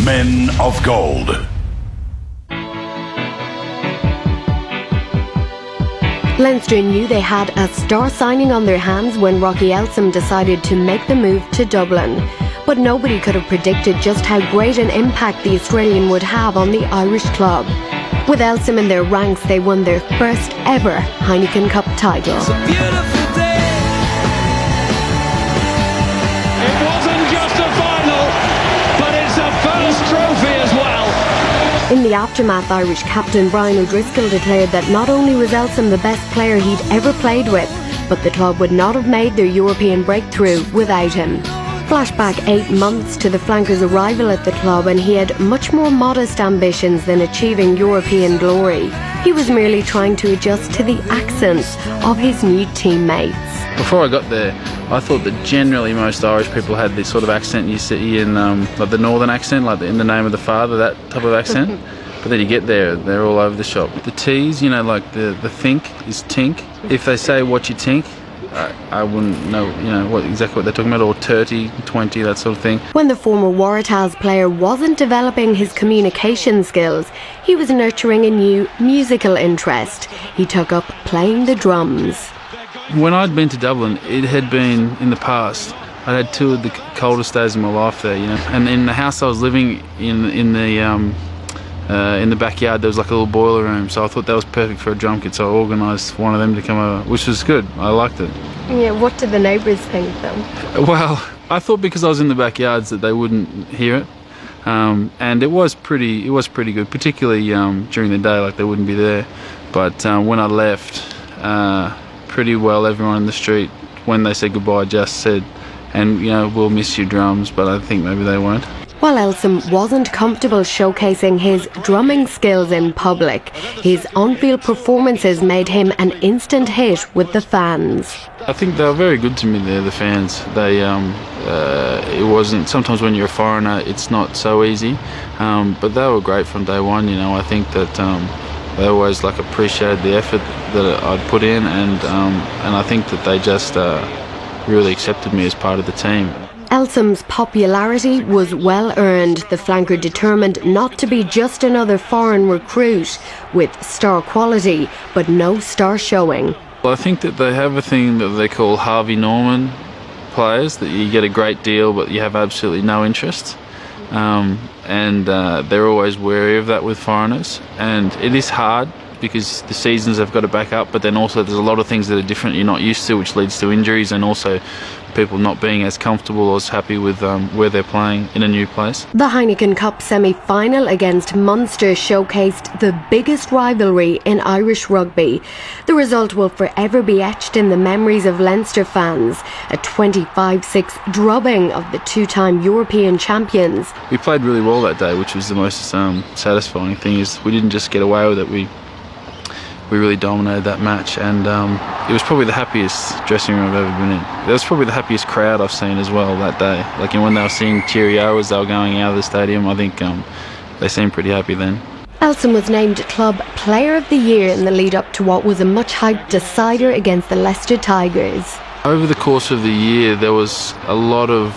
Men of Gold. Leinster knew they had a star signing on their hands when Rocky Elsom decided to make the move to Dublin. But nobody could have predicted just how great an impact the Australian would have on the Irish club. With Elsom in their ranks, they won their first ever Heineken Cup title. It's a beautiful day. It wasn't just a final, but it's a first trophy as well. In the aftermath, Irish captain Brian O'Driscoll declared that not only was Elsom the best player he'd ever played with, but the club would not have made their European breakthrough without him. Flashback 8 months to the flanker's arrival at the club, and he had much more modest ambitions than achieving European glory. He was merely trying to adjust to the accents of his new teammates. Before I got there, I thought that generally most Irish people had this sort of accent you see in like the northern accent, like In the Name of the Father, that type of accent. But then you get there, they're all over the shop. The T's, like the think is tink. If they say what you think, I wouldn't know, exactly what they're talking about, or 30, 20, that sort of thing. When the former Waratahs player wasn't developing his communication skills, he was nurturing a new musical interest. He took up playing the drums. When I'd been to Dublin, it had been in the past. I'd had two of the coldest days of my life there, And in the house I was living in the backyard, there was like a little boiler room, so I thought that was perfect for a drum kit, so I organised one of them to come over, which was good. I liked it. Yeah, what did the neighbours think then? Well, I thought because I was in the backyards that they wouldn't hear it, and it was pretty good, particularly during the day, like they wouldn't be there. But when I left, pretty well everyone in the street, when they said goodbye, just said, and we'll miss you drums, but I think maybe they won't. While Elsom wasn't comfortable showcasing his drumming skills in public, his on-field performances made him an instant hit with the fans. I think they were very good to me there, the fans. They, it wasn't, sometimes when you're a foreigner, it's not so easy, but they were great from day one. I think that they always appreciated the effort that I'd put in, and I think that they just really accepted me as part of the team. Elsom's popularity was well earned, the flanker determined not to be just another foreign recruit with star quality but no star showing. Well, I think that they have a thing that they call Harvey Norman players, that you get a great deal but you have absolutely no interest, and they're always wary of that with foreigners, and it is hard because the seasons have got to back up, but then also there's a lot of things that are different you're not used to, which leads to injuries and also people not being as comfortable or as happy with where they're playing in a new place. The Heineken Cup semi-final against Munster showcased the biggest rivalry in Irish rugby. The result will forever be etched in the memories of Leinster fans, a 25-6 drubbing of the two-time European champions. We played really well that day, which was the most satisfying thing, is we didn't just get away with it, we really dominated that match, and it was probably the happiest dressing room I've ever been in. That was probably the happiest crowd I've seen as well that day. When they were singing cheerio as they were going out of the stadium, I think they seemed pretty happy then. Elsom was named Club Player of the Year in the lead up to what was a much hyped decider against the Leicester Tigers. Over the course of the year, there was a lot of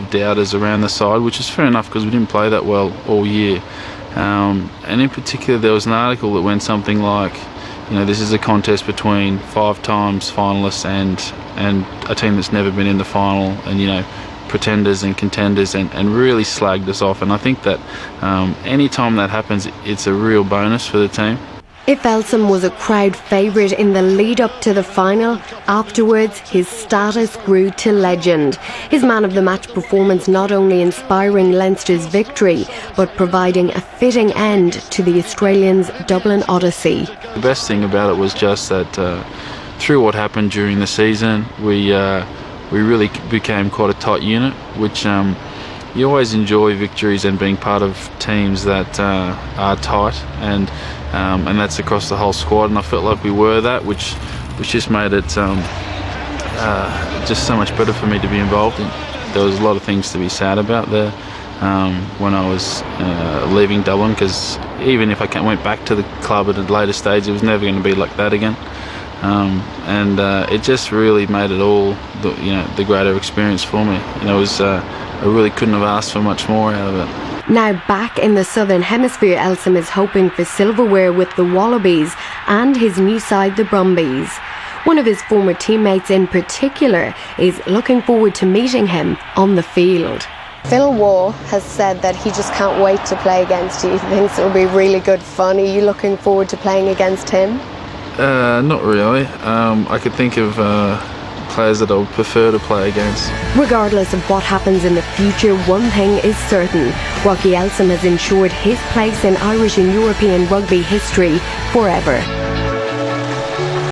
doubters around the side, which is fair enough because we didn't play that well all year. And in particular, there was an article that went something like, this is a contest between 5 times finalists and a team that's never been in the final, and pretenders and contenders, and really slagged us off. And I think that any time that happens, it's a real bonus for the team. If Elsom was a crowd favourite in the lead up to the final, afterwards his status grew to legend. His man of the match performance not only inspiring Leinster's victory, but providing a fitting end to the Australians' Dublin Odyssey. The best thing about it was just that through what happened during the season, we really became quite a tight unit, which you always enjoy victories and being part of teams that are tight, and that's across the whole squad, and I felt like we were that, which just made it just so much better for me to be involved in. There was a lot of things to be sad about there when I was leaving Dublin, because even if I went back to the club at a later stage, it was never going to be like that again. And it just really made it all the greater experience for me. It was I really couldn't have asked for much more out of it. Now back in the Southern Hemisphere, Elsom is hoping for silverware with the Wallabies and his new side, the Brumbies. One of his former teammates in particular is looking forward to meeting him on the field. Phil Waugh has said that he just can't wait to play against you. He thinks it'll be really good fun. Are you looking forward to playing against him? Not really. I could think of players that I would prefer to play against. Regardless of what happens in the future, one thing is certain. Rocky Elsom has ensured his place in Irish and European rugby history forever.